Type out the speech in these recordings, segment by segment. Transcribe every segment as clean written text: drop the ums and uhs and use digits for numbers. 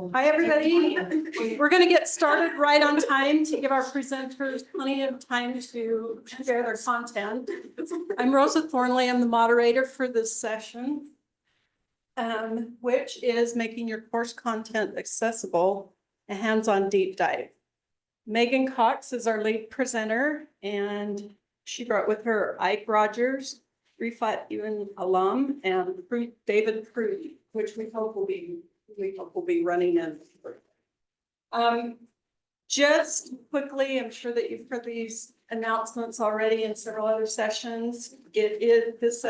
Hi, everybody. We're going to get started right on time to give our presenters plenty of time to share their content. I'm Rosa Thornley. I'm the moderator for this session, which is making your course content accessible, a hands-on deep dive. Megan Cox is our lead presenter, and she brought with her Ike Rogers, Rifat even alum, and David Pruden, which we hope will be running in. Just quickly, I'm sure that you've heard these announcements already in several other sessions. This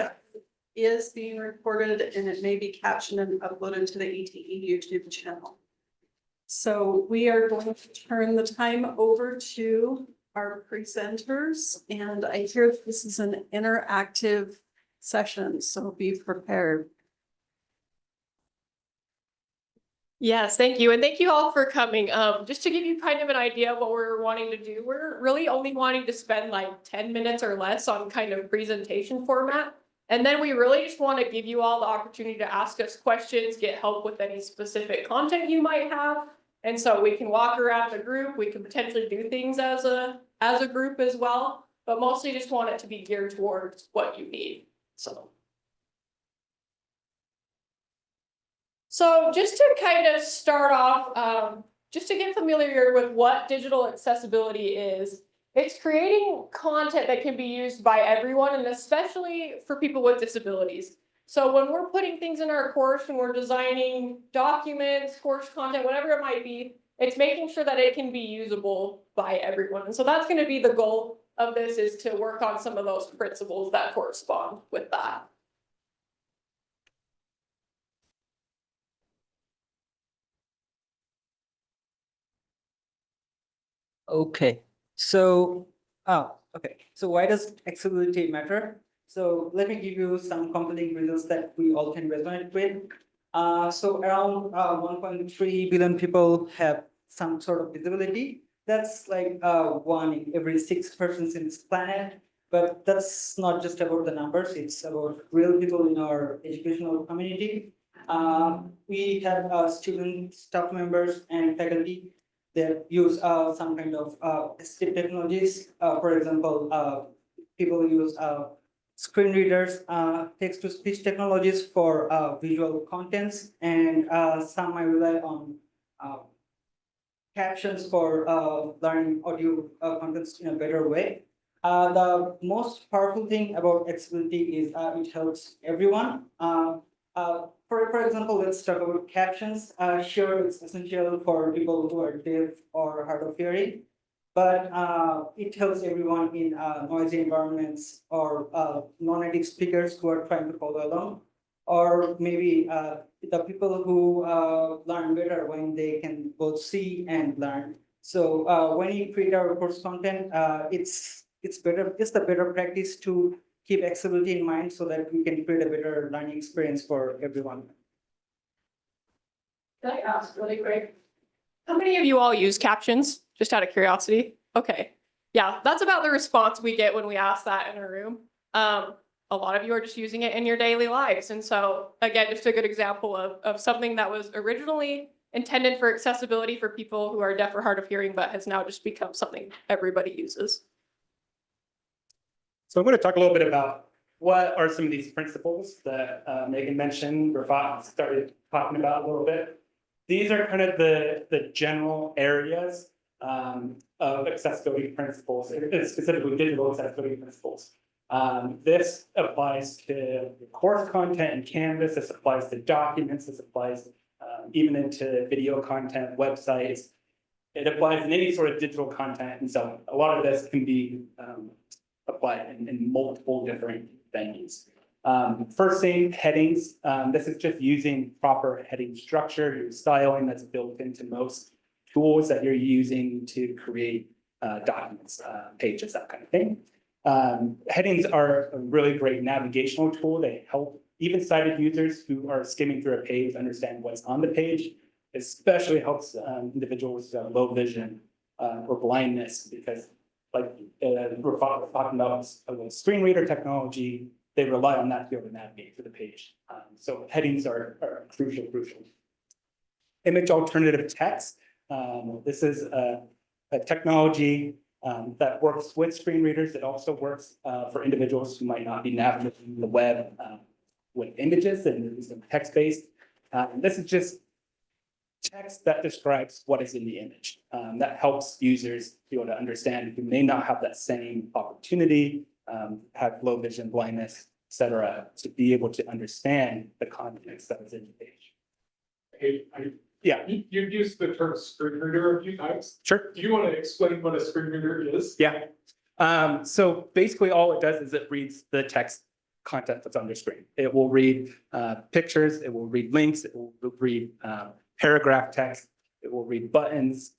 is being recorded and it may be captioned and uploaded to the ETE YouTube channel. So we are going to turn the time over to our presenters, and I hear this is an interactive session, so be prepared. Yes, thank you. And thank you all for coming. Just to give you kind of an idea of what we're wanting to do, we're really only wanting to spend like 10 minutes or less on kind of presentation format. And then we really just want to give you all the opportunity to ask us questions, get help with any specific content you might have. And so we can walk around the group. We can potentially do things as a group as well, but mostly just want it to be geared towards what you need. So just to kind of start off, just to get familiar with what digital accessibility is, it's creating content that can be used by everyone, and especially for people with disabilities. So when we're putting things in our course and we're designing documents, course content, whatever it might be, it's making sure that it can be usable by everyone. And so that's going to be the goal of this, is to work on some of those principles that correspond with that. Okay, so why does accessibility matter? So let me give you some compelling results that we all can resonate with. So around 1.3 billion people have some sort of disability. That's like 1 in every 6 persons in this planet. But that's not just about the numbers, it's about real people in our educational community. We have students, staff members, and faculty that use some kind of assistive technologies. For example, people use screen readers, text-to-speech technologies for visual contents, and some might rely on captions for learning audio contents in a better way. The most powerful thing about accessibility is it helps everyone. For example, let's talk about captions. Sure, it's essential for people who are deaf or hard of hearing, but it helps everyone in noisy environments or non-native speakers who are trying to follow along, or maybe the people who learn better when they can both see and learn. So when you create our course content, it's the better practice to keep accessibility in mind so that we can create a better learning experience for everyone. Can I ask really quick? How many of you all use captions? Just out of curiosity. Okay. Yeah, that's about the response we get when we ask that in a room. A lot of you are just using it in your daily lives. And so again, just a good example of something that was originally intended for accessibility for people who are deaf or hard of hearing, but has now just become something everybody uses. So I'm going to talk a little bit about what are some of these principles that Megan mentioned, Rifat started talking about a little bit. These are kind of the general areas of accessibility principles, specifically digital accessibility principles. This applies to course content in Canvas, this applies to documents, this applies even into video content, websites. It applies in any sort of digital content, and so a lot of this can be applied in multiple different venues. First thing, headings. This is just using proper heading structure, your styling that's built into most tools that you're using to create documents, pages, that kind of thing. Headings are a really great navigational tool. They help even sighted users who are skimming through a page understand what's on the page. Especially helps individuals with low vision or blindness, because like we're talking about screen reader technology, they rely on that to be able to navigate through the page. So headings are crucial. image alternative text. This is a technology that works with screen readers. It also works for individuals who might not be navigating the web with images and using text-based. This is just text that describes what is in the image. That helps users be able to understand who may not have that same opportunity, have low vision, blindness, et cetera, to be able to understand the context that is in the page. Hey, Yeah, you've used the term screen reader a few times. sure. Do you want to explain what a screen reader is? Yeah. So basically all it does is it reads the text content that's on your screen. It will read pictures, it will read links, it will read paragraph text, it will read buttons,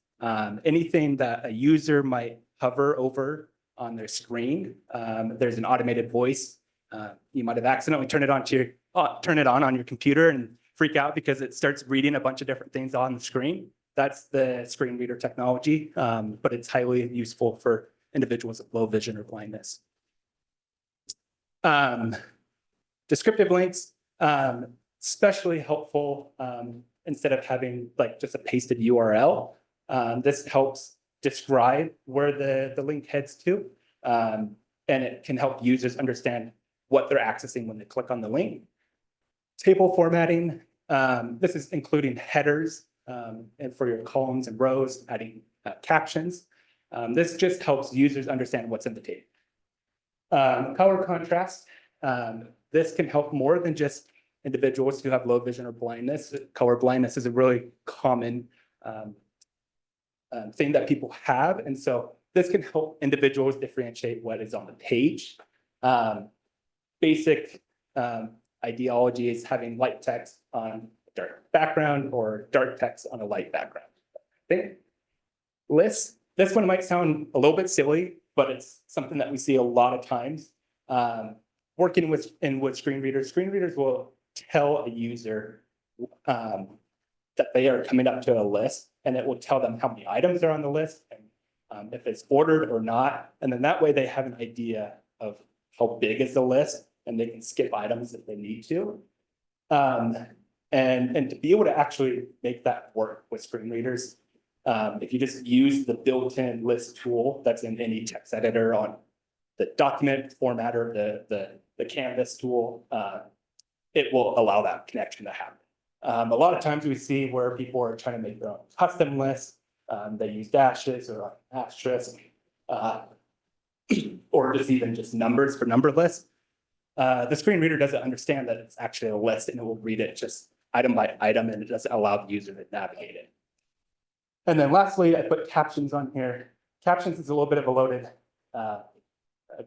anything that a user might hover over on their screen. There's an automated voice. You might have accidentally turned it on your computer and freak out because it starts reading a bunch of different things on the screen. That's the screen reader technology, but it's highly useful for individuals with low vision or blindness. Descriptive links, especially helpful instead of having like just a pasted URL. This helps describe where the link heads to, and it can help users understand what they're accessing when they click on the link. Table formatting, this is including headers and for your columns and rows, adding captions. This just helps users understand what's in the table. Color contrast, this can help more than just individuals who have low vision or blindness. Color blindness is a really common thing that people have. And so this can help individuals differentiate what is on the page. Basic ideology is having light text on a dark background or dark text on a light background. Okay. Lists, this one might sound a little bit silly, but it's something that we see a lot of times. Working with screen readers will tell a user that they are coming up to a list, and it will tell them how many items are on the list and if it's ordered or not. And then that way they have an idea of how big is the list, and they can skip items if they need to. And to be able to actually make that work with screen readers, if you just use the built-in list tool that's in any text editor on the document formatter, the Canvas tool, it will allow that connection to happen. A lot of times we see where people are trying to make their own custom lists. They use dashes or asterisks, or just numbers for number lists. The screen reader doesn't understand that it's actually a list, and it will read it just item by item, and it doesn't allow the user to navigate it. And then lastly, I put captions on here. Captions is a little bit of a loaded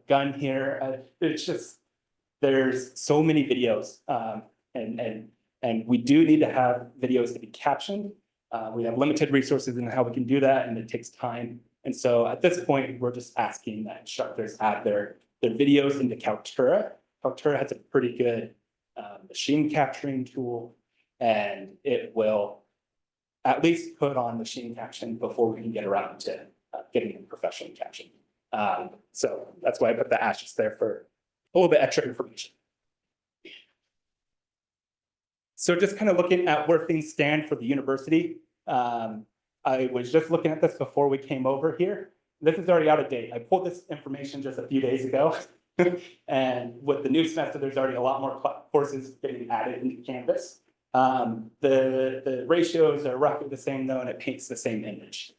gun here. It's just, there's so many videos, and we do need to have videos to be captioned. We have limited resources in how we can do that, and it takes time. And so at this point, we're just asking that instructors add their videos into Kaltura. Kaltura has a pretty good machine capturing tool, and it will at least put on machine caption before we can get around to getting it professionally captioned. So that's why I put the asterisk there for a little bit extra information. So just kind of looking at where things stand for the university. I was just looking at this before we came over here. This is already out of date. I pulled this information just a few days ago. And with the new semester, there's already a lot more courses getting added into Canvas. The ratios are roughly the same though, and it paints the same image.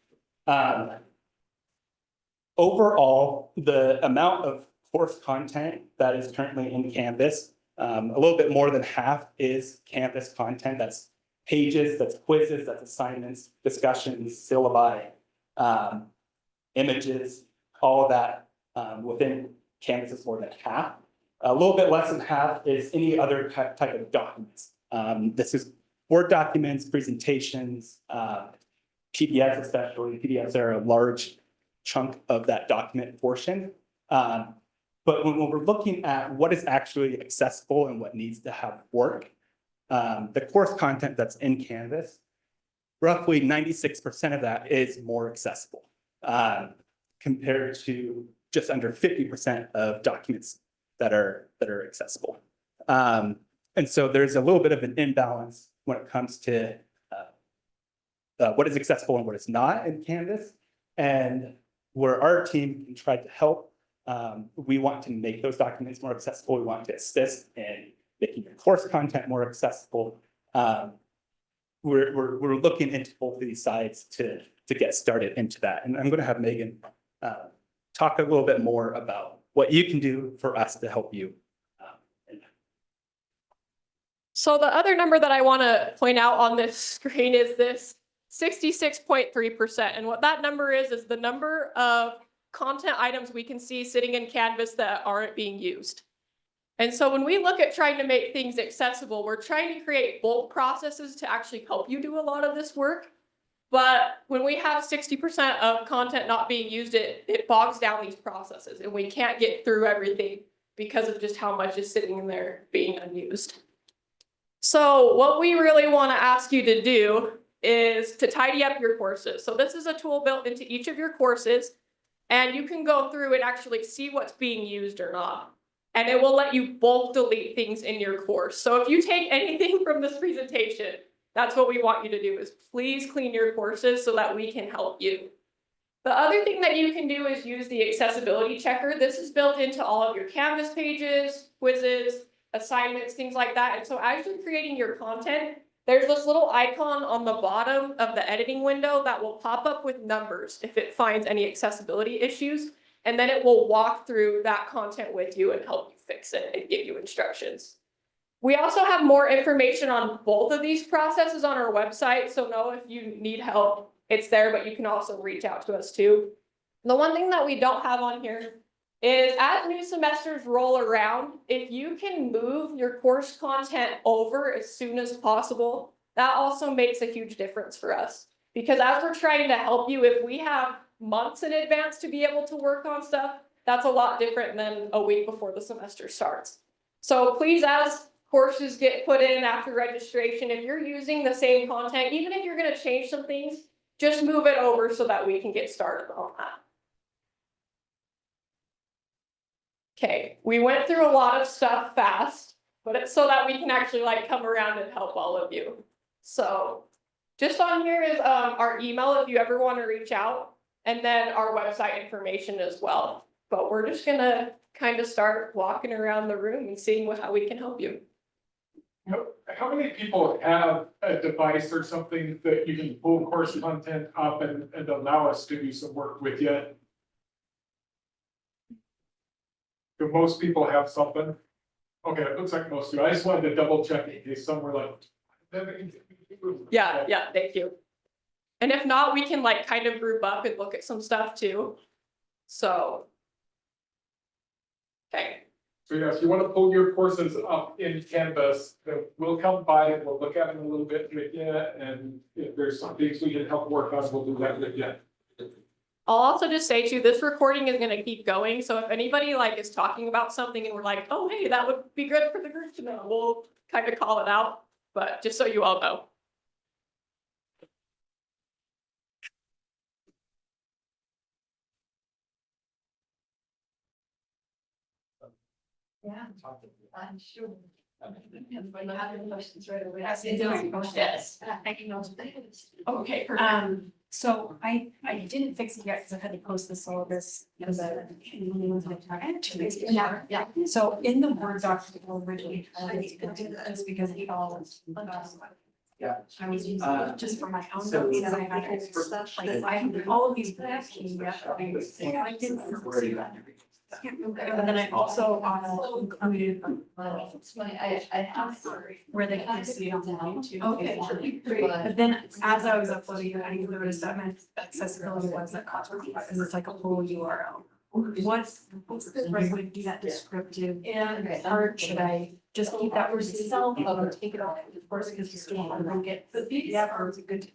Overall, the amount of course content that is currently in Canvas, a little bit more than half is Canvas content. That's pages, that's quizzes, that's assignments, discussions, syllabi, images, all of that within Canvas is more than half. A little bit less than half is any other type of documents. This is Word documents, presentations, PDFs especially. PDFs are a large chunk of that document portion. But when we're looking at what is actually accessible and what needs to have work, the course content that's in Canvas, roughly 96% of that is more accessible compared to just under 50% of documents that are accessible. And so there's a little bit of an imbalance when it comes to what is accessible and what is not in Canvas. And where our team can try to help, we want to make those documents more accessible. We want to assist in making your course content more accessible. We're looking into both of these sides to get started into that. And I'm going to have Megan talk a little bit more about what you can do for us to help you. So the other number that I want to point out on this screen is this 66.3%. And what that number is the number of content items we can see sitting in Canvas that aren't being used. And so when we look at trying to make things accessible, we're trying to create bulk processes to actually help you do a lot of this work. But when we have 60% of content not being used, it bogs down these processes and we can't get through everything because of just how much is sitting in there being unused. So what we really want to ask you to do is to tidy up your courses. So this is a tool built into each of your courses, and you can go through and actually see what's being used or not. And it will let you bulk delete things in your course. So if you take anything from this presentation, that's what we want you to do, is please clean your courses so that we can help you. The other thing that you can do is use the accessibility checker. This is built into all of your Canvas pages, quizzes, assignments, things like that. And so as you're creating your content, there's this little icon on the bottom of the editing window that will pop up with numbers if it finds any accessibility issues. And then it will walk through that content with you and help you fix it and give you instructions. We also have more information on both of these processes on our website. So know if you need help, it's there, but you can also reach out to us too. The one thing that we don't have on here is as new semesters roll around, if you can move your course content over as soon as possible, that also makes a huge difference for us. Because as we're trying to help you, if we have months in advance to be able to work on stuff, that's a lot different than a week before the semester starts. So please, as courses get put in after registration, if you're using the same content, even if you're going to change some things, just move it over so that we can get started on that. Okay, we went through a lot of stuff fast, but it's so that we can actually like come around and help all of you. So just on here is our email if you ever want to reach out, and then our website information as well. But we're just gonna kind of start walking around the room and seeing how we can help you. How many people have a device or something that you can pull course content up and allow us to do some work with you? Do most people have something? Okay, it looks like most do. I just wanted to double check in case some were like. Yeah, thank you. And if not, we can like kind of group up and look at some stuff too. So. Okay. So yeah, if you want to pull your courses up in Canvas, then we'll come by and we'll look at them a little bit with you. And if there's some things we can help work on, we'll do that with you. I'll also just say too, this recording is gonna keep going. So if anybody like is talking about something and we're like, oh, hey, that would be good for the group to know, we'll kind of call it out, but just so you all know. Yeah, I'm sure. But I have questions right away. Yes. Okay, perfect. So I didn't fix it yet because I had to post the syllabus. Yeah. So in the Word document originally, just because it all. Yeah. I was using it just for my own notes because I had I have all of these. I didn't see that. And then I also included where they can see it online too. Okay. But then as I was uploading, I noticed that my accessibility was that because it's like a whole URL. What's the right way to do that descriptive? Or should I just keep that for itself or take it off, of course, because you still want to get the PDF or is it good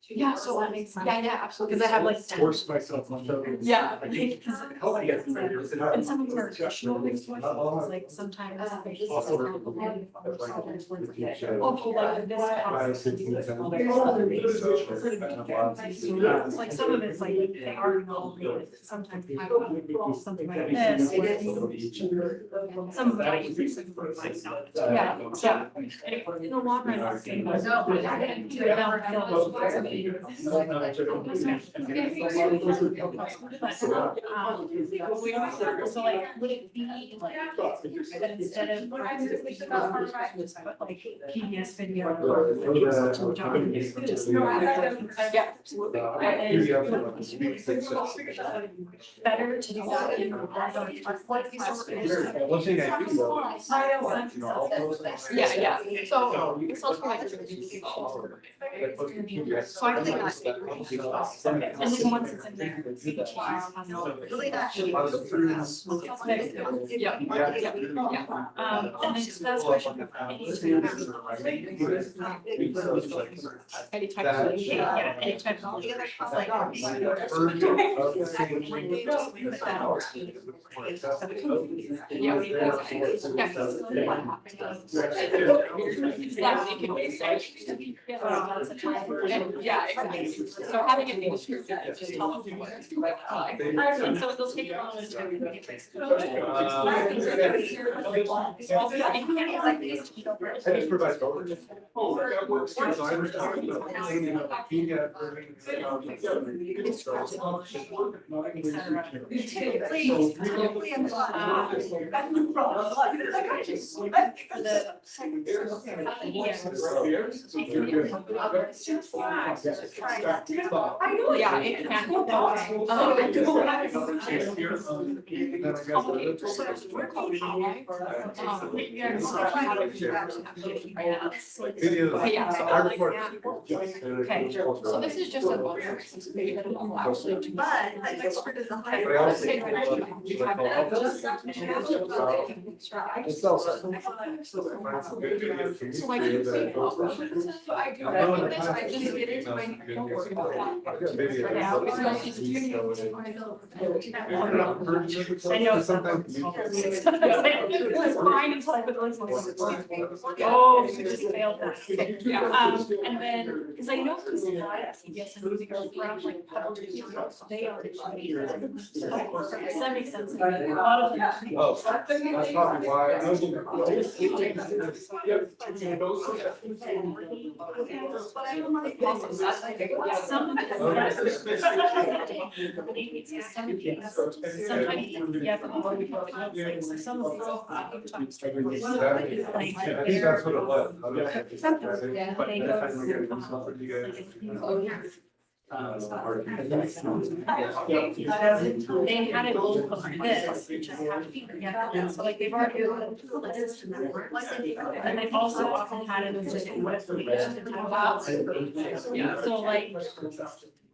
to Yeah, so that makes sense. Yeah, absolutely. Because I have like. Force myself on those. Yeah. Help get And some of them are traditional things, like sometimes. Oh, like this. Like some of it's like they already know, but sometimes I have something like this. Some of them I use something like that. Yeah, so, In the long run, it's gonna so like, would it be like, that instead of, just put like PBS video or to John, just. yeah, absolutely. Better to do that in. One thing I do know. Yeah, so it sounds like. So I think that's. And then once it's in there. Yeah, And then so that's question. any type of. Yeah, any type of. Like. Yeah. Yeah, it can be safe. Yeah, exactly. So having it be descriptive, it just helps you what it's like. And so they'll take it on as a. I just provide coverage. That works too, so I understand. Yeah, it can. Okay. So this is just a buffer. Actually. So like. I do this, I just get into my. Don't worry about I know sometimes. It's fine until I put the list on. Oh, we just failed that. Yeah. And then, because I know because a lot of TBS and movie girls from like public, they are. That makes sense. A lot of them. Oh, that's probably why. Some of I think that's what it was. They had it all like this, which is happy, yeah, so like they've already. And they've also often had it as just what we used to talk about. So like,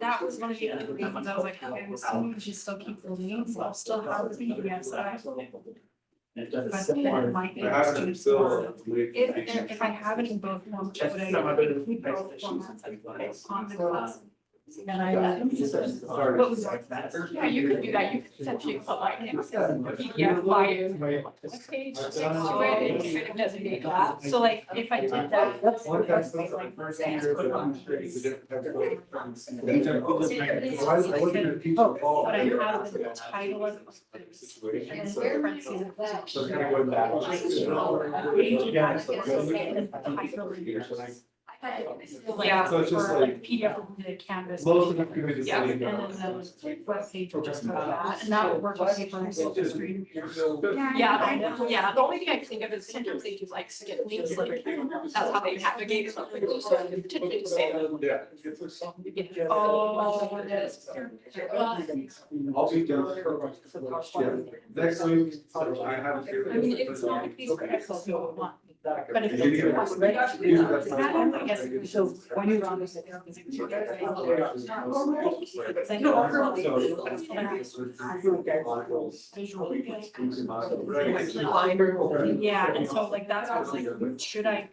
that was one of the other reasons I was like, okay, I'm assuming we should still keep the names, I'll still have the PDFs that I have. But then it might be. If I have it in both forms, would I keep both formats on the class? And what was that? Yeah, you could do that. You could essentially put like a PDF bio page next to it and kind of designate that. So like, if I did that. But I have the title of. And then parentheses of that. Yeah. So it's just like PDF of the canvas. Most of them could be the Yeah, same. and then the web page will just have that, and that would work with paper and silver screen. Yeah, the only thing I can think of is sometimes they do like skip links, like that's how they navigate it. So potentially to say that. Yeah. Oh, it is. I'll be down. Next week, I have. I mean, it's not like these. But if it's a possibility, I guess, so when you run this. Yeah, and so like that's what I was like, should I?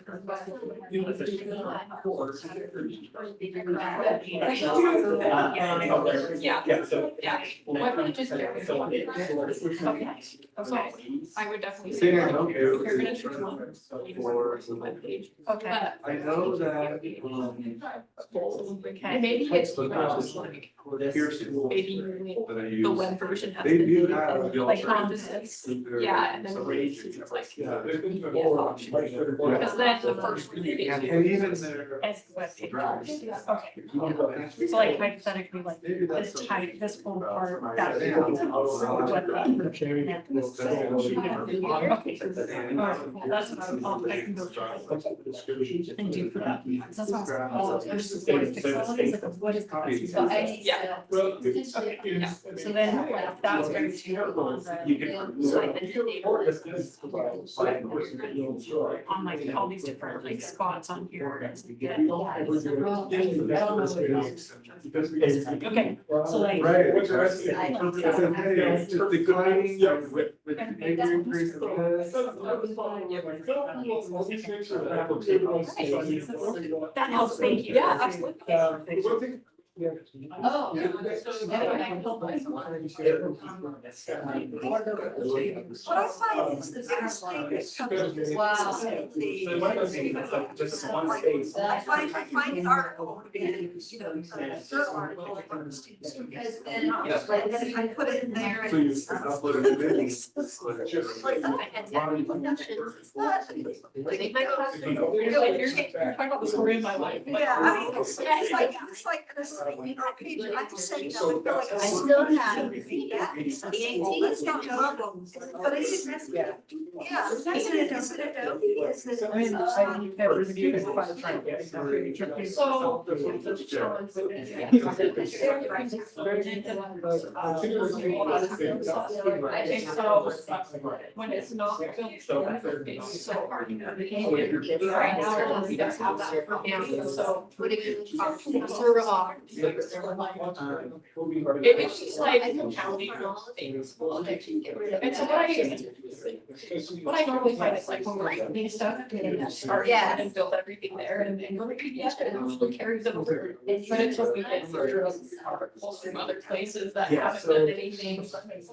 Yeah. Yeah, so. Yeah. Why don't we just get rid of one? Okay, okay, I would definitely say. Saying I like, don't if care. you're gonna choose one, leave it on the webpage. Okay. I know that, And maybe it's just like, here's maybe you link that I the use. web version has They the do have the like alternatives. contests, They're- yeah, and then it's like. Yeah, there's been Yeah, more options. options. Because then the first one And is. even their. As the webpage. Okay. So like hypothetically, like this type, this whole part, that. Okay. Alright, that's what I can go through and do for that. That's what I was. What is the? Yeah. Well, Okay, yeah. so then that's very too on on like all these different like spots on here. Okay, so like. Right. What's the rest of it? I said, hey, it's declining with major increase in this. That helps, thank you. Yeah, absolutely. One thing. Oh. What I find is the biggest thing that comes to I find an article and, you know, a third article. Because then, and then I put it in there So and. you upload it in. You're talking about the story of my life. Yeah, I mean, it's like page, I just said, you know, I feel like. I still have It's not trouble, but it's, yeah, isn't it, isn't it dope? Isn't it? I mean, I think that would be good if I try and get something. So, the challenge with it, and so, when it's not built, it's so hard to navigate. Right now, we don't have that for him, so. Server log. It's just like counting things. And so what I normally find is like when we're writing stuff, start and build everything there and then go to PDF and it usually carries it over. But it's when we get through articles from other places that haven't done anything,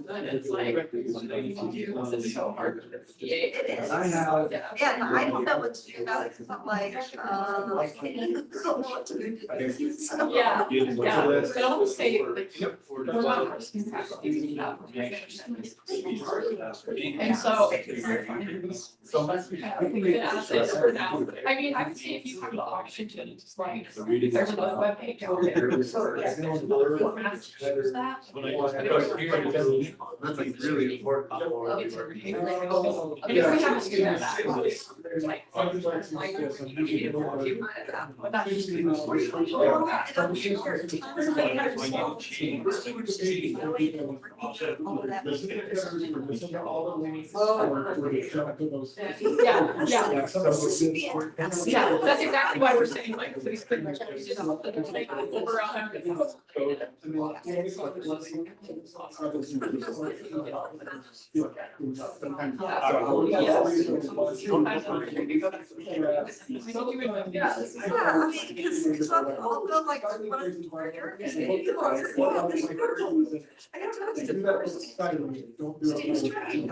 and it's like, what do I need to do? This is so hard with the PA. It is. I have. Yeah, no, I don't know what to do about it, because I'm like, I don't know what to do. So- Yeah, yeah, but I'll just say, like, we're not person who has these enough. And so. We could ask this for now. I mean, I would say if you have the option to just like, there's a webpage out there. So, yeah, there's that. That's like really important. And if we have a student that there's like. Yeah, yeah. Yeah, that's exactly why we're saying like, please put your changes on the thing over on. Yeah, I mean, because I'll go like, one of the characters, and you are, yeah, this is purple. I got to ask the first. Steve's trying,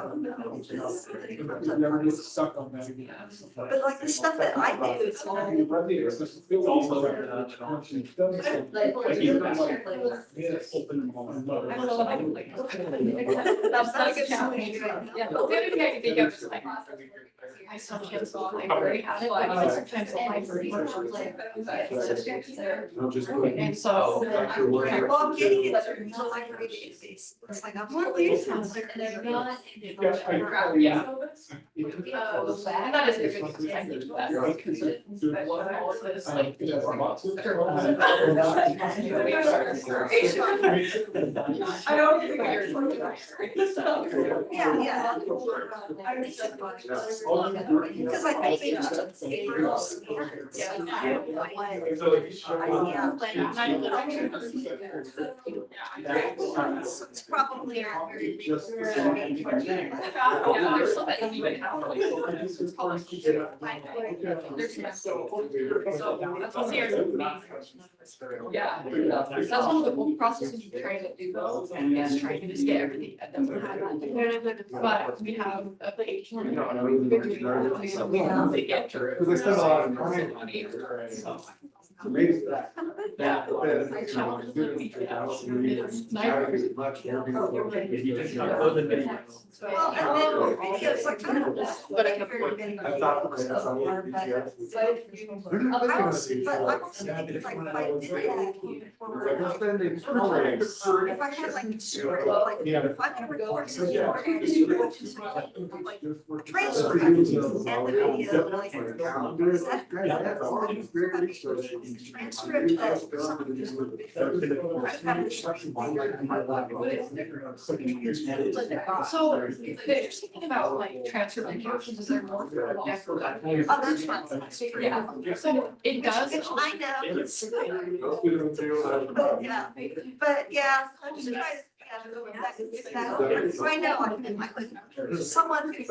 but like the stuff that I do, it's all. That's a challenge. Yeah, the other thing I can think of is like, I still cancel the library, but sometimes the library. And so. Well, I'm getting it through the library database. It's like, I'm not using it. Yeah. And that is a good example of that, because it, all of this, like. I don't think Yeah, yeah. Because I think they just took favors. It's probably not very. Yeah, that's one of the whole processes you're trying to do, though, is trying to just get everything at them. But we have a page. So we have to get through. Because I spend a lot of time. Yeah. Well, and then videos like that. But I can- I've thought to myself, I'm like, BTS. They're just thinking But of I'm the also thinking like if I did that. They're spending hours. If I had like script, like, Yeah. if I'm gonna record something, Yeah. like transcript and the video, like. Is that transcript of something? So the interesting thing about like transfer medications is they're more for deaf. Oh, that's fine. Yeah, so it does. I know. But yeah, I'm just trying to. So I know, I could, someone who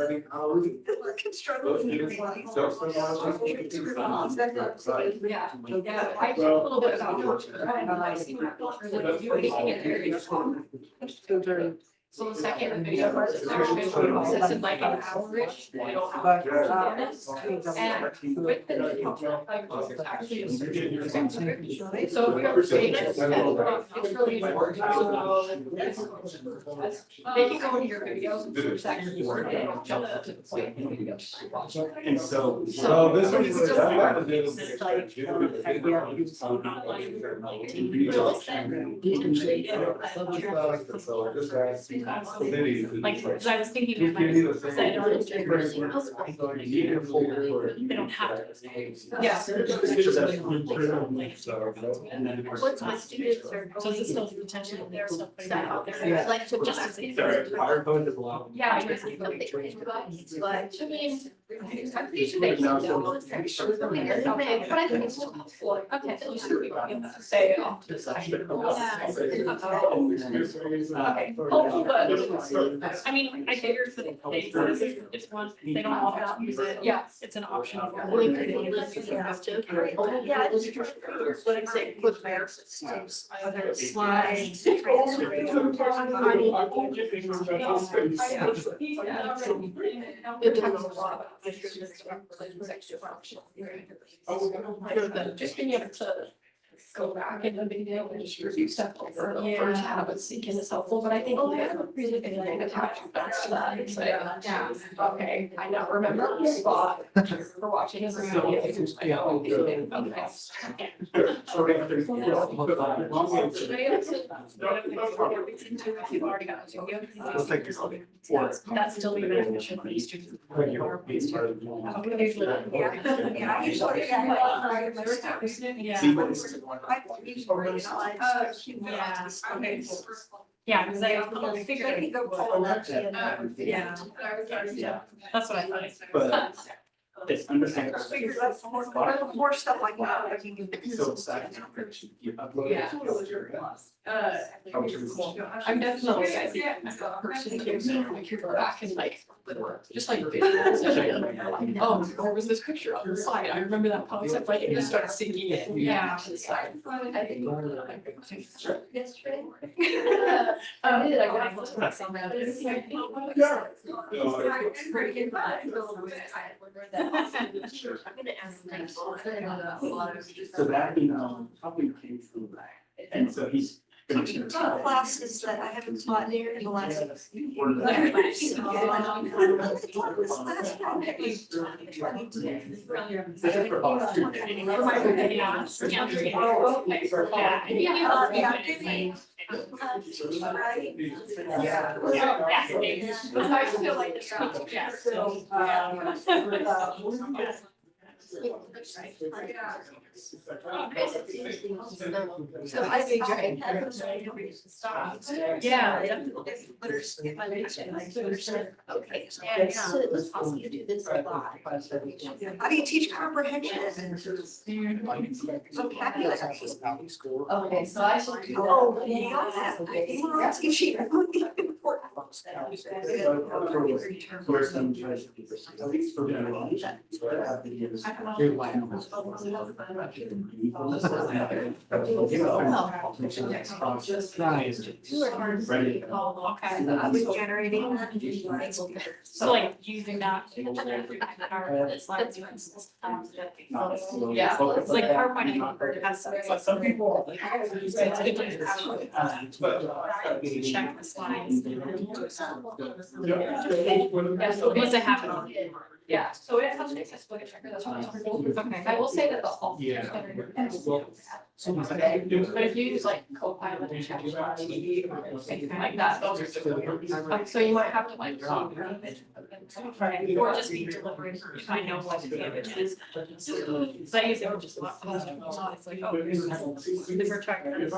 can struggle with hearing, like. Yeah, yeah, I talked a little bit about. So the second video part is their visual process in like an hour-ish, they don't have. And with the languages, there's actually a certain transcript. So if you're saying it's really important. They can go into your videos and search that keyword and it'll jump to the point in the video. And so. So this one is. Like, because I was thinking of my, because I don't understand. They don't have to. Yeah. What's my students are. So is this still potential there, stuff like that out there? Yeah. Like, to just. Yeah, I just. But I mean. But I think it's still helpful. Okay. At least you're able to say it off to the side. Okay, helpful, but I mean, I figure that they exist. It's one, they don't all have to use it. Yeah, it's an option. Yeah, it's true. But it's like with their systems, whether it's slides, Just being able to go back in the video and just review stuff over and over to have it sink in is helpful, but I think we have a really good like attachment to that. It's like, yeah, okay, I now remember the spot for watching this video. I know. That's still the definition for these students. yeah, I usually, yeah. I usually realize. Yeah, okay. Yeah, because I figured. I can go pull it up. Yeah. Yeah, that's what I thought. But it's understandable. Figure out more stuff like that. I can do. So it's that. You upload it. I'm definitely, I think, I'm a person too, so I can go back and like, just like visuals and like, oh, where was this picture on the slide? I remember that concept, like it just started sinking in. Yeah. To the side. I think. So that, probably came from that. And so he's teaching two classes that I haven't taught in the last. So I think Yeah. okay. So it's possible to do this a lot. How do you teach comprehension? Vocabulary. Okay, so I should do that. Oh, yeah. You are teaching really important. I was generating. So like using that. Yeah. It's like PowerPoint has some. Some people. So it's good to check the slides. Yeah, so once I have it on. Yeah, so it has an accessibility checker, that's what I told. Okay. I will say that the whole. Yeah. But if you use like Copilot and ChatGPT or anything like that, those are still. So you might have to like copy the image. Or just be deliberate if I know what the image is. So I use it just a lot. It's like, oh, here's the protractor.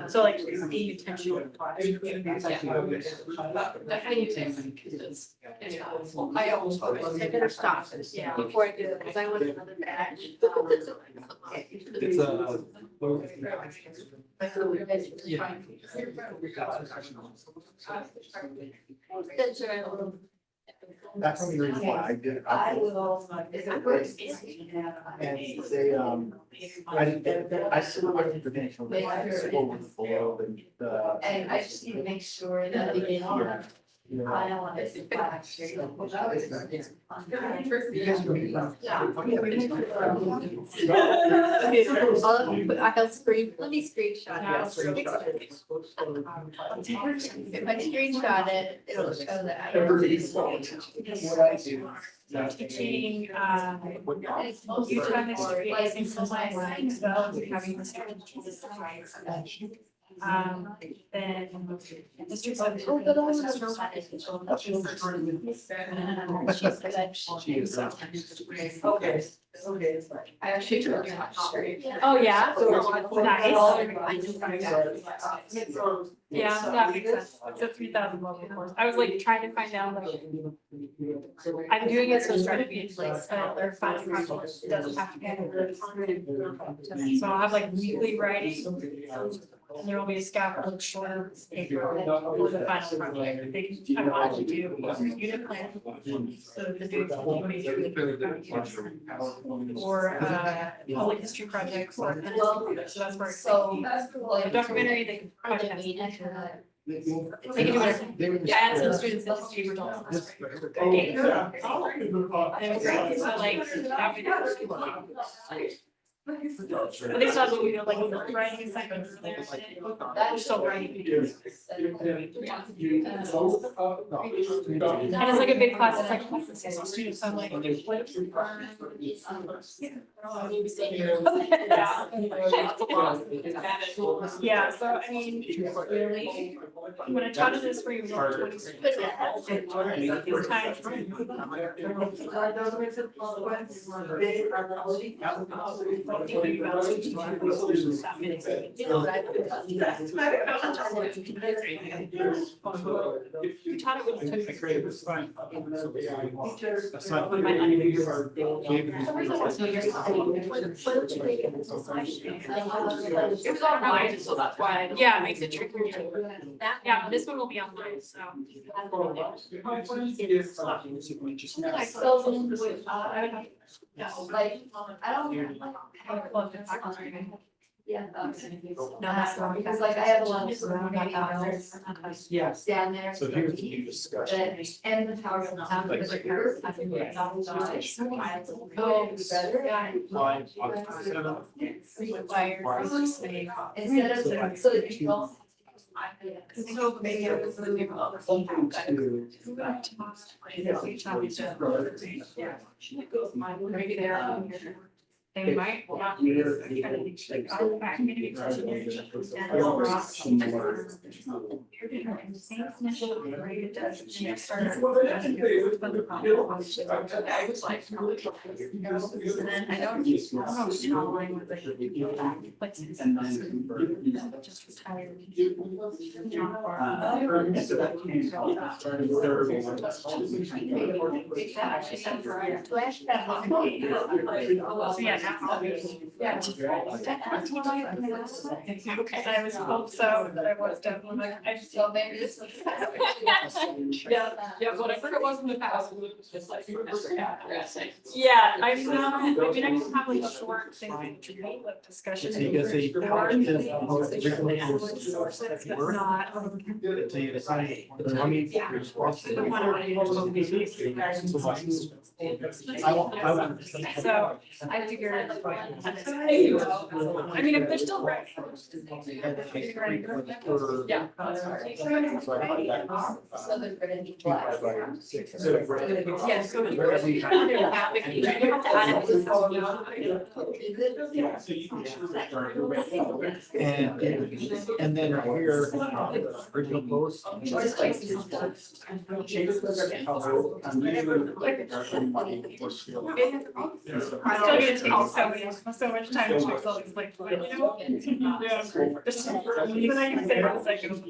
So like being intentional. Definitely use it, because it's helpful. I almost always take it or stop it, Yeah. before I do it, because I want another bag. It's a. That's the reason why I did it. I will. And they, I still went to the school with below the. And I just need to make sure that the file is. I'll screen, let me screenshot it. If I screenshot it, it'll show that. Teaching, Utah history, I think so as well as having the students. Then history. Okay. I actually took your history. Oh, yeah, nice. Yeah, that makes sense. It's a 3,000 level course. I was like trying to find out like. I'm doing it so it's trying to be in place, or final project doesn't have to be. So I'll have like weekly writing. And there will be a scaffold shorter paper for the final project. I wanted to do unit plan. So the or public history projects or so that's where. So. A documentary, they can project. They can do whatever. Yeah, I had some students that history were done. It was great, so like. But they still have to do like the writing assignments for their shit. We're still writing. And it's like a big class, it's like 60 students, so I'm like, what? Yeah, so I mean, when I taught in this spring, it was like 20 students. It's kind we taught it when you took the grade. It was fine. It was online, so that's why. Yeah, it makes it trickier. Yeah, this one will be online, so. I still would, yeah, like, I don't have a club in faculty. Yeah. No, that's the one. Because like I have a lot of. Yes. Down there. So here's the new discussion. And the tower. Oh, better. Why? Instead of, so that you don't. So maybe it was really well. Maybe they're. They might. I was like. And then I don't know how long was like. Just retired. So yeah, yeah. I was told so, but I was definitely, I just. So maybe this. Yeah, whatever it was in the past, it was just like. Yeah, I'm not, I mean, I can have like short things, like discussion. Because they- There are things that sources, but not. Until you decide, I mean, Yeah. you're responsible. I want. So I figured. I mean, if they're still ready. Yeah. So they're gonna be black. Yeah, so. You have to add it to And then here, original post. It's still gonna take so much time to fix all these like, you know? Yeah. Then I can say what second.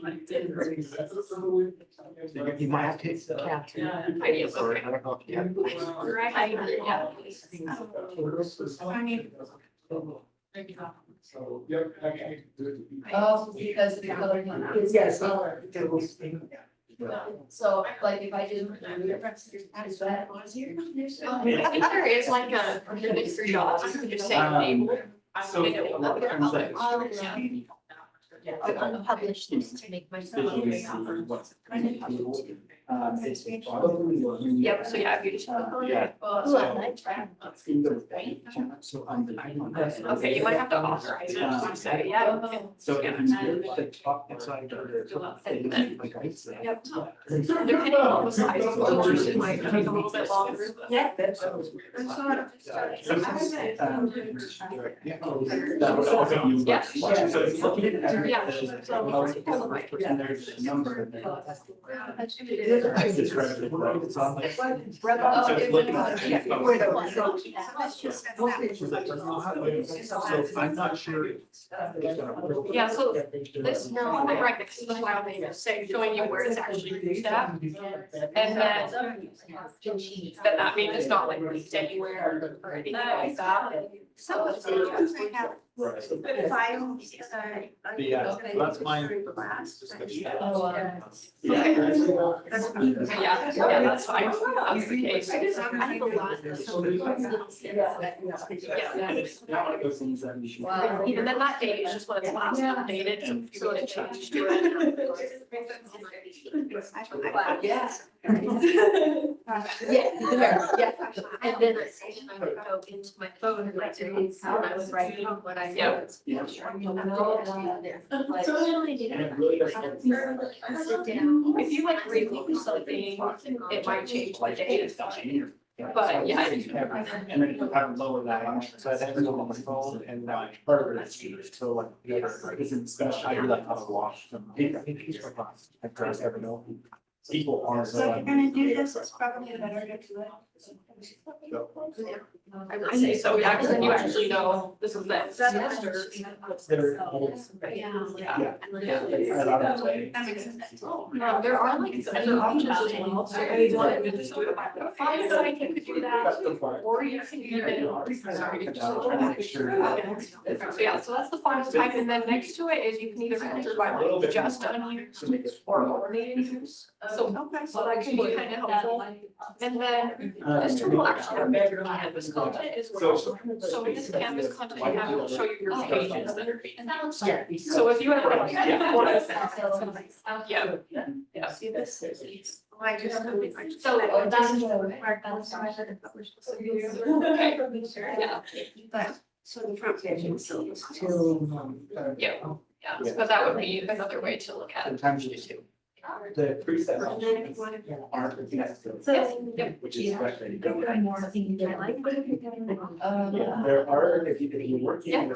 You might have to take the cat. I do, okay. I don't know if you have. I mean. So, yep, actually. Oh, because the color. Yes. So like if I do. Is that? I think there is like a, there's three dots, you can just say enable. I'll publish this to make myself. Yep, so yeah, if you just. Okay, you might have to authorize it, to say, yeah. So Yeah. if it's the top inside. Yep. Depending on the size of the motion, it might take a little bit longer. Yeah. Yeah. And there's a number in there. So I'm not sure. Yeah, so this, like right next to the file name, say, showing you where it's actually used at. And then that means it's not like leaked anywhere or anything like that. So it's I have files, Yeah, that's mine. Yeah, that's fine. That's the case. I have a lot. Even then that date is just when it's last updated, so if you want to change to it. Yes. Yeah. And then I would go into my phone and like to read how I was writing what I wrote. If you like releave something, it might change the date. But yeah. And then you have lower that, so I have to go on my phone and now part of it is so like, it's in discussion, I do that how to wash them. I try to ever know. People are. So if you're gonna do this, it's probably better to do it. I would say so, yeah, because then you actually know this is it. That makes sense. There are like other options as well, so if you wanted to just do it by the file site, you could do that, or you can even, sorry, just. So yeah, so that's the file type, and then next to it is you can either filter by like just unused or only in use. So that can be kind of helpful. And then this Well, actually, I'm better on campus content is where, so in this campus content, you have, it'll show you your pages that are being. So if you have like. Yeah. Yeah. See this? I just. So that's. Okay. Yeah. But, so the front page is still. Yeah, yeah, but that would be another way to look at it. Sometimes you do. The presets aren't necessarily, Yep. which is frustrating. More things I like. There are, if you're working in.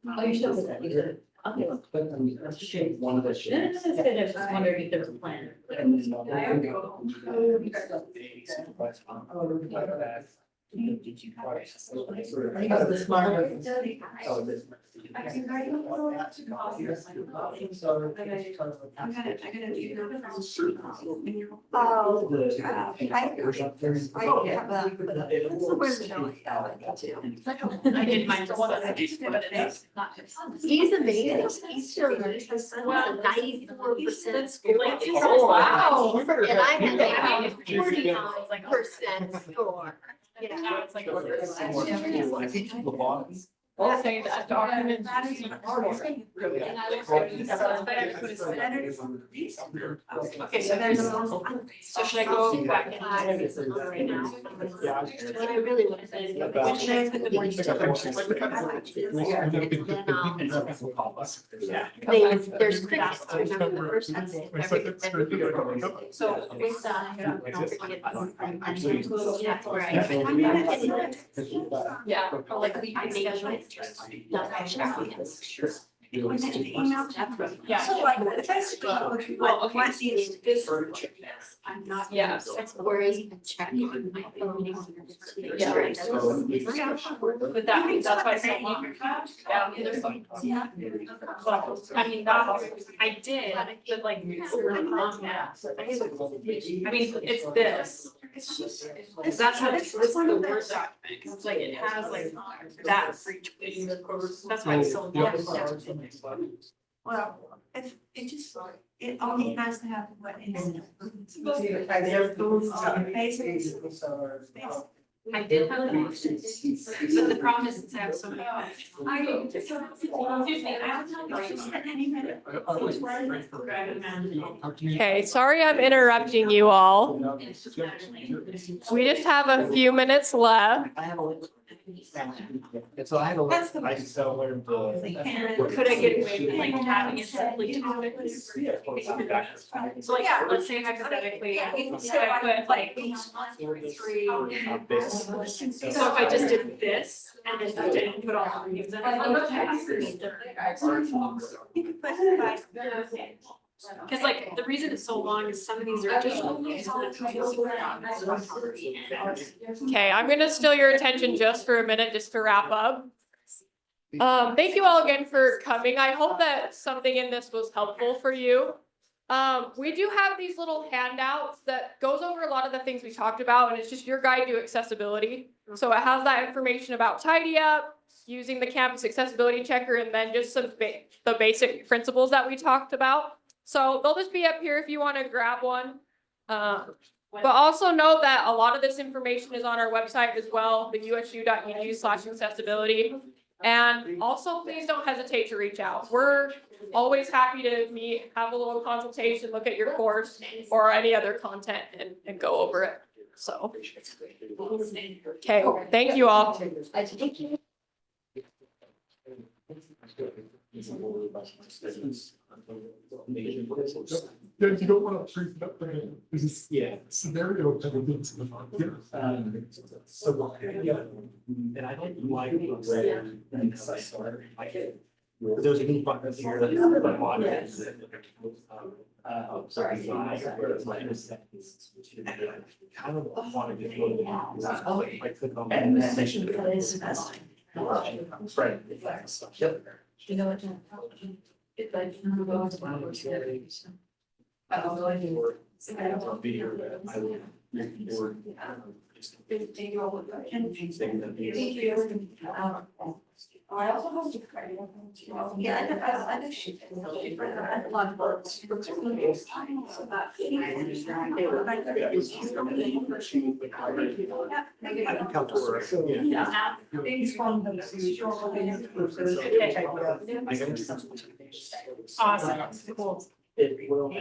Oh, you're still with that, you said. Okay. But shape, one of the shapes. No, that's good, I was just wondering if there was a plan. And then Did you have? I think it was the smart. Oh, this. I gotta do I did mine for one of the days, but it is not just. He's amazing. He's still good. His son was 94% score. Oh, wow. And I had Yeah. like 49% score. Now it's like. I think the bonds. I'll say that document. Okay, so there's, so should I go back in? Right now? What I really want to say is. There's crickets, remember the first time. So With that. yeah, or like we can schedule. Yeah. So like, what is this? I'm not. Yeah. Whereas you can check on my phone. Yeah. But that means that's why I said. Yeah, either phone. Yeah. Well, I mean, that, I did, but like, it's really long now. I mean, it's this. That's how this is the Word document, cause it's like, it has like that for each page. That's why it's so long. Well, if it just, it only has to have what is. I did have the options, but the problem is since I have so many options. Okay, sorry I'm interrupting you all. We just have a few minutes left. And so I had a look, I still learned Could I get away with like having it simply topic? So like, let's say hypothetically, I put like, so if I just did this and then didn't put all the things in it. Cause like, the reason it's so long is some of these are additional. Okay, I'm gonna steal your attention just for a minute, just to wrap up. Thank you all again for coming. I hope that something in this was helpful for you. We do have these little handouts that goes over a lot of the things we talked about, and it's just your guide to accessibility. So it has that information about tidy up, using the campus accessibility checker, and then just some the basic principles that we talked about. So they'll just be up here if you want to grab one. But also note that a lot of this information is on our website as well, the usu.edu/accessibility. And also, please don't hesitate to reach out. We're always happy to meet, have a little consultation, look at your course or any other content and go over it. So, okay, thank you all. Yeah, you don't want to freeze it up there. This is Yeah. scenario kind of things. So, yeah, and I don't like the way because I started, there's a new button here that the model. Sorry. Where it's like, kind of wanted to go. I click on. And then. Right. Yep. You know what? It's like. I also have to. Yeah, I know she. I love books. Books are really exciting, so that. Yeah. Things from the. Awesome, cool. It will. Yeah,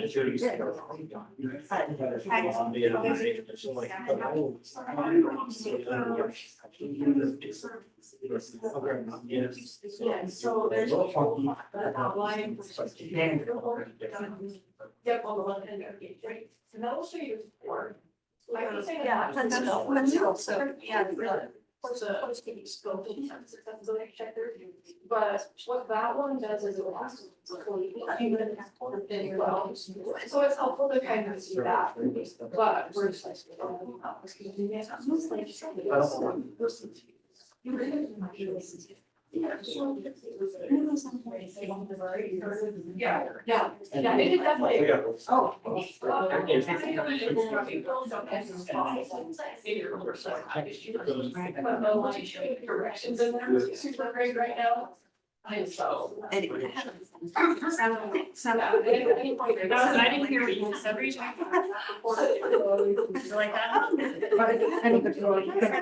so there's. Outline. Yep, on the left hand, okay, great. And that will show you. I can say, yeah, that's also, yeah, really. What's a scope? But what that one does is it allows. So it's helpful to kind of see that, but we're just like. Yeah, it is definitely. Oh. But no, like, directions in there is super great right now. And so. Anyway. I didn't hear what you said. Like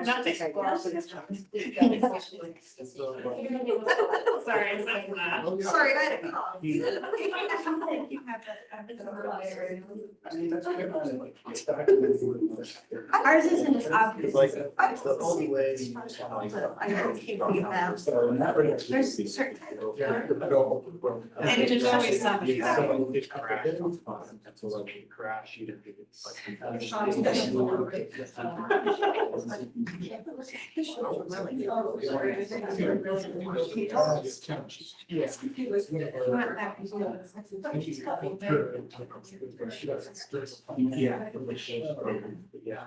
that? Sorry. Sorry, I had a cough. Ours isn't as obvious. It's like, it's the only way. I don't keep them. There's certain. And there's always somebody. It crashed. So like it crashed, you didn't. Yeah. Yeah.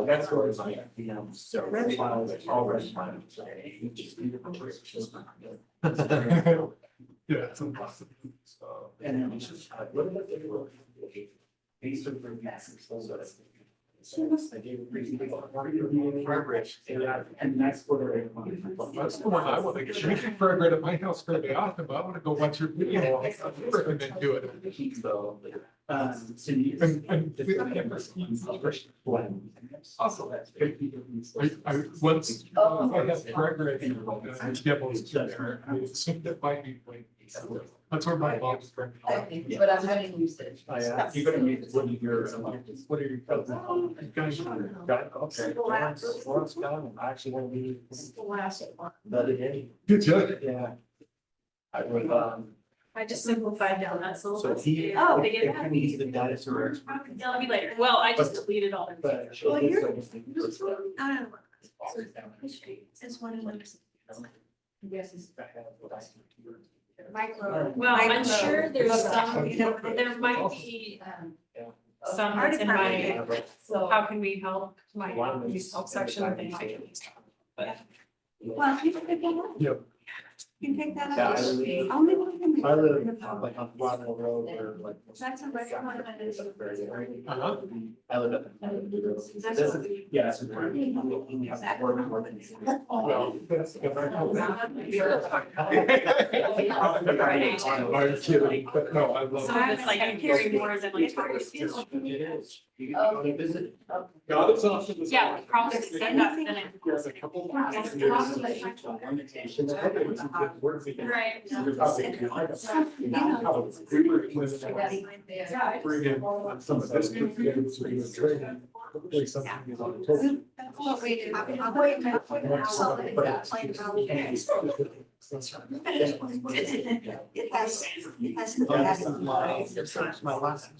That's where it's like, so red files, all red files. Yeah, it's impossible. And then it's just, what about the base of the I gave a presentation, and that's what they're. That's the one I want to get. We can program at my house fairly often, but I want to go watch your video. I recommend doing it. So, And we don't have this. Awesome. I once, I had Gregory, Gibbles there, I assumed it might be. That's where my mom's from. But I'm gonna use it. You're gonna use what are your, what are your cousins? Okay. Lawrence got him. I actually want to be. The last one. But again, Good job. yeah. I would, I just simplified down that so syllabus. he. Oh, they get if that. he's the dinosaur expert. Tell me later. Well, I just deleted all the. But. Well, It's one of them. Well, I'm sure there's some, there might be some that's in my, So. how can we help, my help section, they might. Well, you can take that out. Yep. You can take that Yeah, out. I live- Only one can make I live it. like on Blackwell Road or like. That's a recommended. Uh-huh. I live at. That's This what is, we. yeah, this is where. Well, that's good. I'm kidding, but no, I love So it. it's like I'm hearing more than like. It is. You can go and visit. God, it's awesome. Yeah, probably send that, then it. There's a couple. Limitations. Right. Bring in some of this confidence or even training. Hopefully something is on the table. That's what we do. I'm waiting. I'm waiting. It has. My last.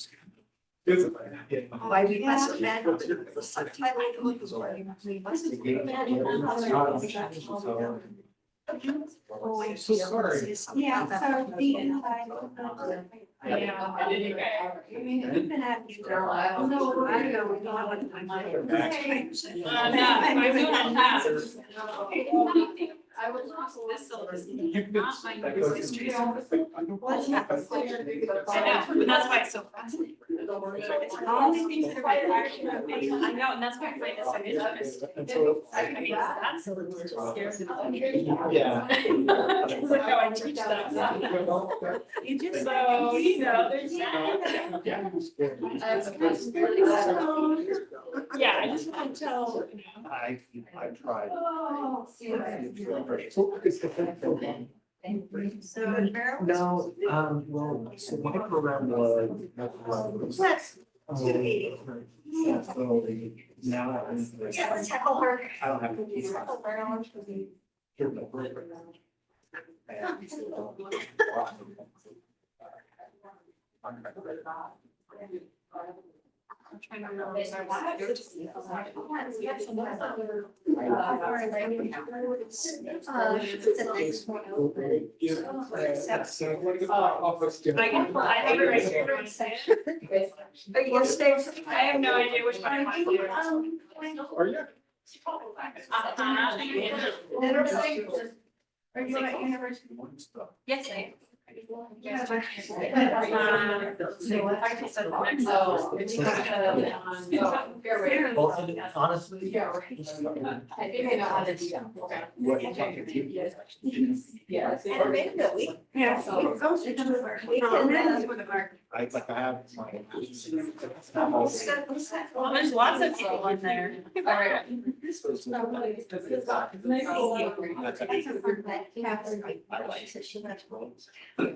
Why we must imagine the subtitle. We must imagine. Oh, I'm so sorry. Yeah, so the. Yeah. We've been at you, girl. I don't know. I know. We don't want to. I'm doing a task. I I will look this syllabus. You could- Not my that use goes history. into- I know, but that's why it's so fascinating. It's all these things that are very actually, I know, and that's why I find it so interesting. I mean, that syllabus just scares me. Yeah. It's like how I teach that. You just. So, you know, there's. Yeah, I just want to tell. I tried. So in Maryland. No, well, so my program was. Let's. Yeah, so now. Yeah, let's tackle her. I don't have. I'm trying to remember. If I want to go to see. So what is the office doing? I have it right here. Want to say it? Are you gonna stay? I have no idea which one I want to do. Are you? Are you at university? Yes, I am. Yeah. So I just said next. Oh. It's because, Honestly. I think I know how to do that. Yes. And Amanda, we. Yeah. We go to the market. I have my. Well, there's lots of people in there.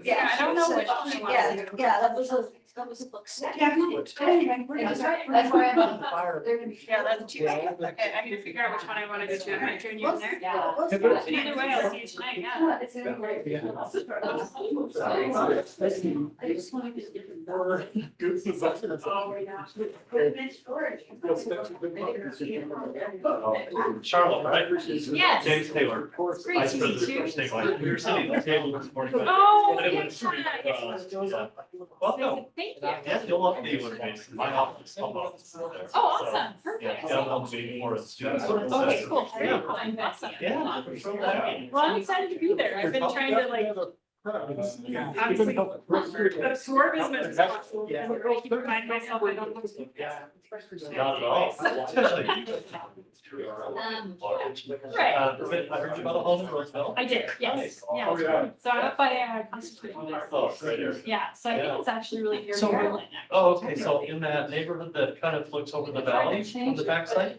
Yeah, I don't know which one. Yeah, yeah, that was a book set. Yeah. That's why I'm on fire. Yeah, that's two. Okay, I need to figure out which one I want to go to. Am I joining you in there? Yeah. Either way, I'll see you tonight, yeah. I just wanted to get the Good possession. Charlotte, right? Yes. James Taylor. It's great Vice to meet President you. for statewide. We were sitting at the table this morning. Oh, It yeah. was, Welcome. Thank you. Yes, you'll love to be with me. My office, home office. is there. Oh, awesome. So, yeah, Perfect. yeah, I'll be more of a student. Okay, cool. Very Yeah. cool. Awesome. Yeah. Well, I'm excited to be there. I've been trying to like obviously absorb as much as possible. Yeah. I keep reminding myself I don't have to. Not at all. Especially. Right. I heard you about a home in Roseville. I did, yes. Nice. Yeah. Oh, yeah. So I'm up by Constitution. Oh, great area. Yeah, so I Yeah. think it's actually really near So- Maryland. Oh, okay, so in that neighborhood that kind of looks over the valley from the backside?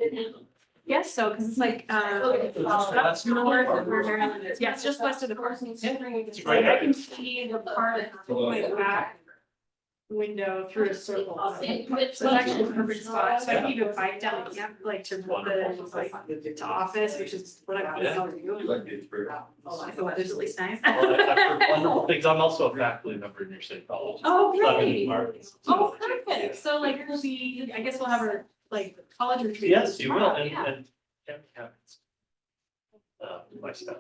Yes, so, because it's like, That's north of where Maryland is. Yeah, it's just west of the park. It's a Like great I area. can see the part of my back window through a circle. So it's actually a perfect spot. So I can even bike down the camp, like to the to office, which is what I'm going to do. I thought it was at least nice. Well, I've heard wonderful things. I'm also a faculty member in your state college. Oh, I'm in great. marketing. Oh, perfect. So like we'll be, I guess we'll have our like college retreat. Yes, you will, tomorrow, and, yeah. and. My spouse.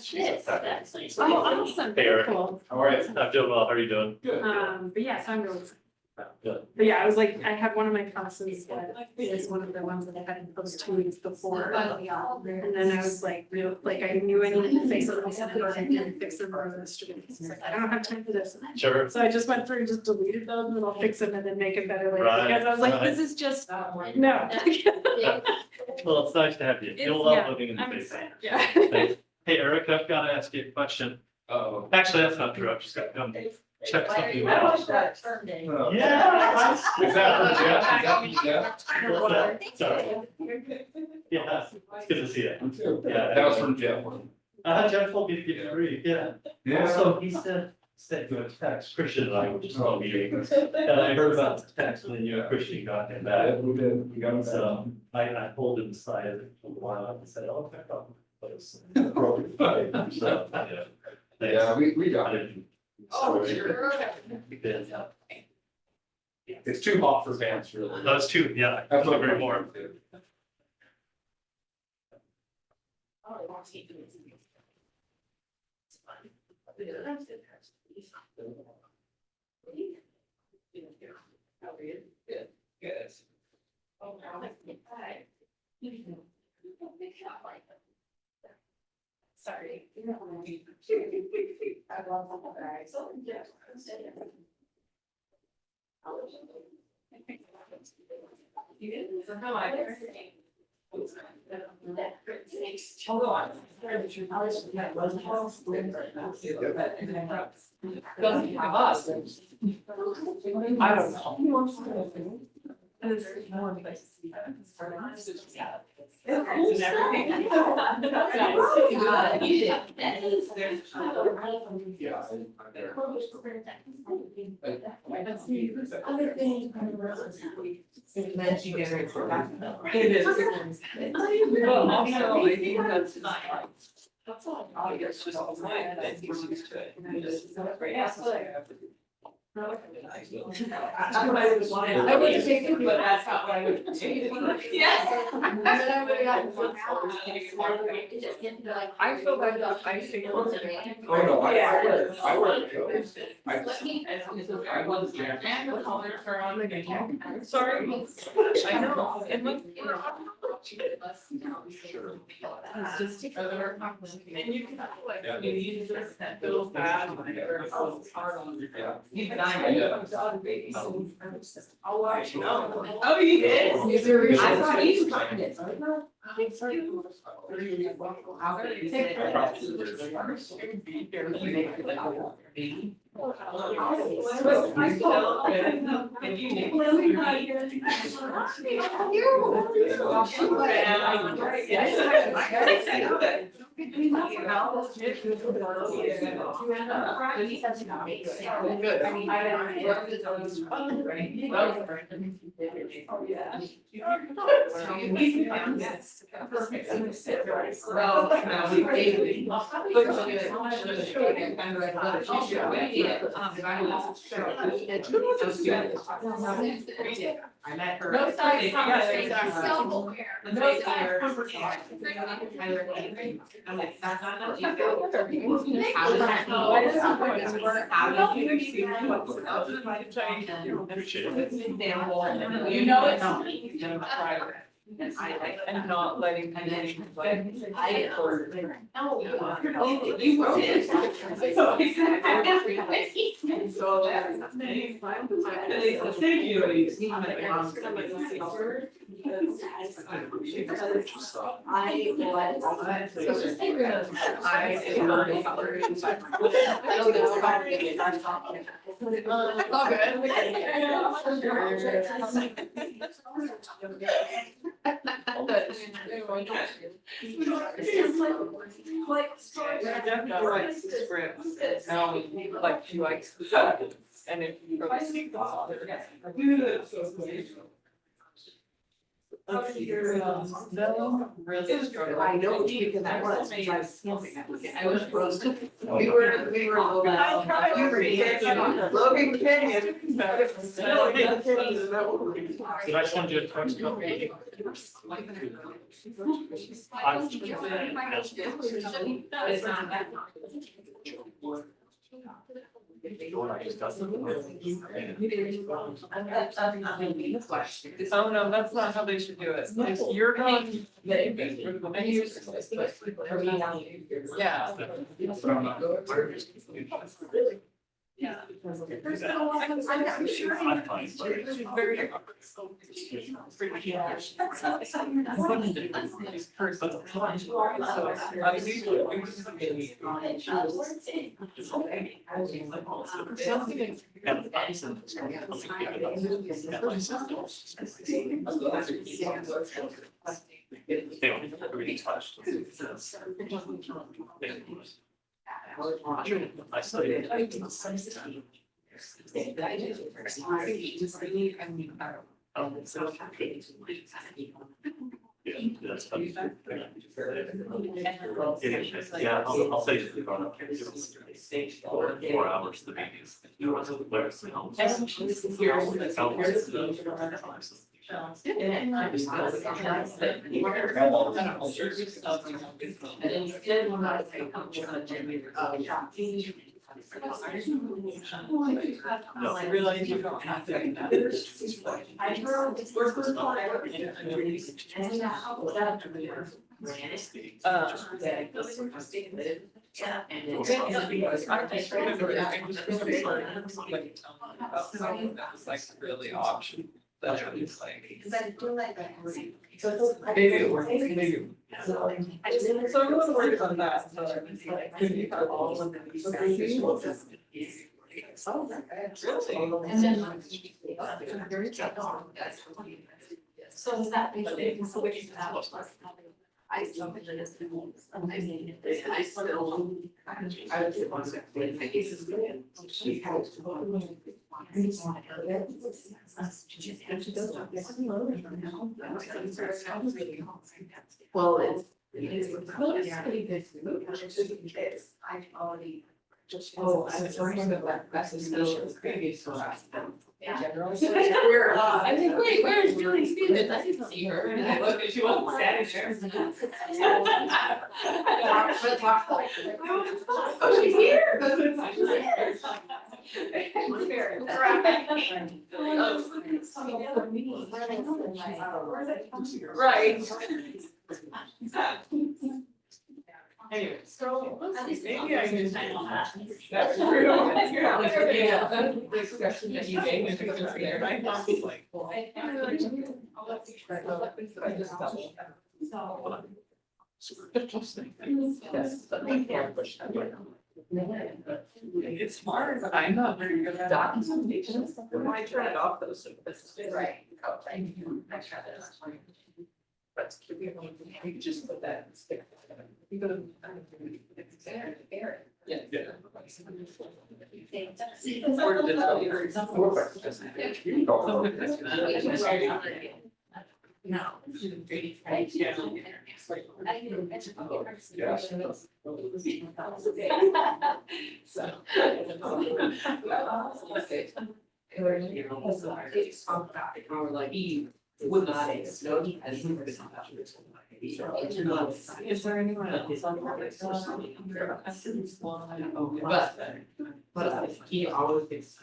She's a faculty. Oh, awesome. Hey, Eric. Cool. How are you? I'm doing well. How are you doing? Good. But yeah, so I'm really excited. Good. But yeah, I was like, I had one of my classes that is one of the ones that I had in post 2 weeks before. And then I was like, real, like I knew I needed to fix it, but I didn't fix them for the students. It's like, I don't have time for this. Sure. So I just went through and just deleted those and then I'll fix them and then make it better later. Right, Because I was like, right. this is just, no. Well, it's nice to have you. It's- You'll love yeah, living in the I'm Bay. excited, yeah. Hey, Eric, I've got to ask you a question. Oh. Actually, that's not true. I've just got to come check something I out. watched that term day. Yeah. Is that for Jeff? Is that for Jeff? Sorry. Yeah, it's good to see you. Yeah. That was from Jeff. Jeff told me to give you free, yeah. Also, he said you a text, Christian and I were just on a meeting, and I heard about the text, and then you and Christian got him back. We did, we got it. So I pulled him aside for a while and said, oh, check out. So, yeah. Yeah, we got it. Oh, sure. Yeah. It's too hot for fans, really. Those two, yeah, I That's couldn't what agree more. Sorry. Hold on. Doesn't have us. I don't know. There's more places. But also, I think that's that's all. I guess just all my that he's used to it. I would take it, but that's not what I would take. Yeah. And then I would have gotten. I feel like I think. Oh, no, I work. I was there. And the colors are on the game. Sorry. I know. And like. Sure. It's just. And you can like, you need this that feels bad. Even I'll watch. Oh, you did? I thought you signed it. I met her. No side. I'm like, that's not how you go. How does that go? How do you see what's else in my example? You know it's private. And not letting anything like I no, you wrote it. So thank like she likes the sentence, and if you I know because I was. I was frozen. We were. Logan Canyon. Did I send you a text? Oh, no, that's not how they should do it. If you're going. Yeah. I'm sure. I'm fine. Very. I studied. Yeah, that's funny. Yeah, I'll say it. 4 hours to the meetings. No, I realize you don't have to. Yeah. Really option. That's what it's like. Because I do like that. Maybe it works, maybe. So I'm a little worried about that. So is that basically switch to that? I still. I mean, I still. I would say one second. My case is good. She has. Well, it's pretty good food. It's high quality. Oh, I was working with that. That's still previous to us. We're, I think, wait, where's Julie Stevens? I didn't see her. And I looked and she wasn't standing there. Oh, she's here. Right. Anyway, so maybe I can. That's true. The question that you gave me because there, my thought was like, well, I just double. It's hard, but I'm not very good at documentation. I turn it off though, so this is right. Oh, thank you. I try this. But you just put that and stick. You go to. It's there. Yeah. No. Would not explode as soon as is there anyone else on but he always gets.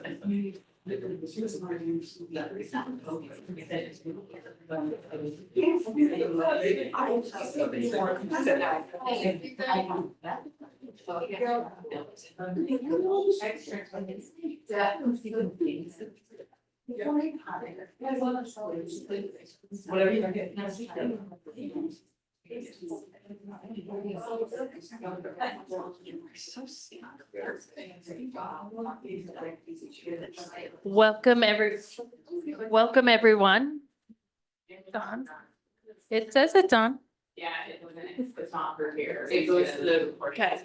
Whatever you get. Welcome everyone. Dawn. It says it's on. Yeah, it's not for here. It goes to the. Okay.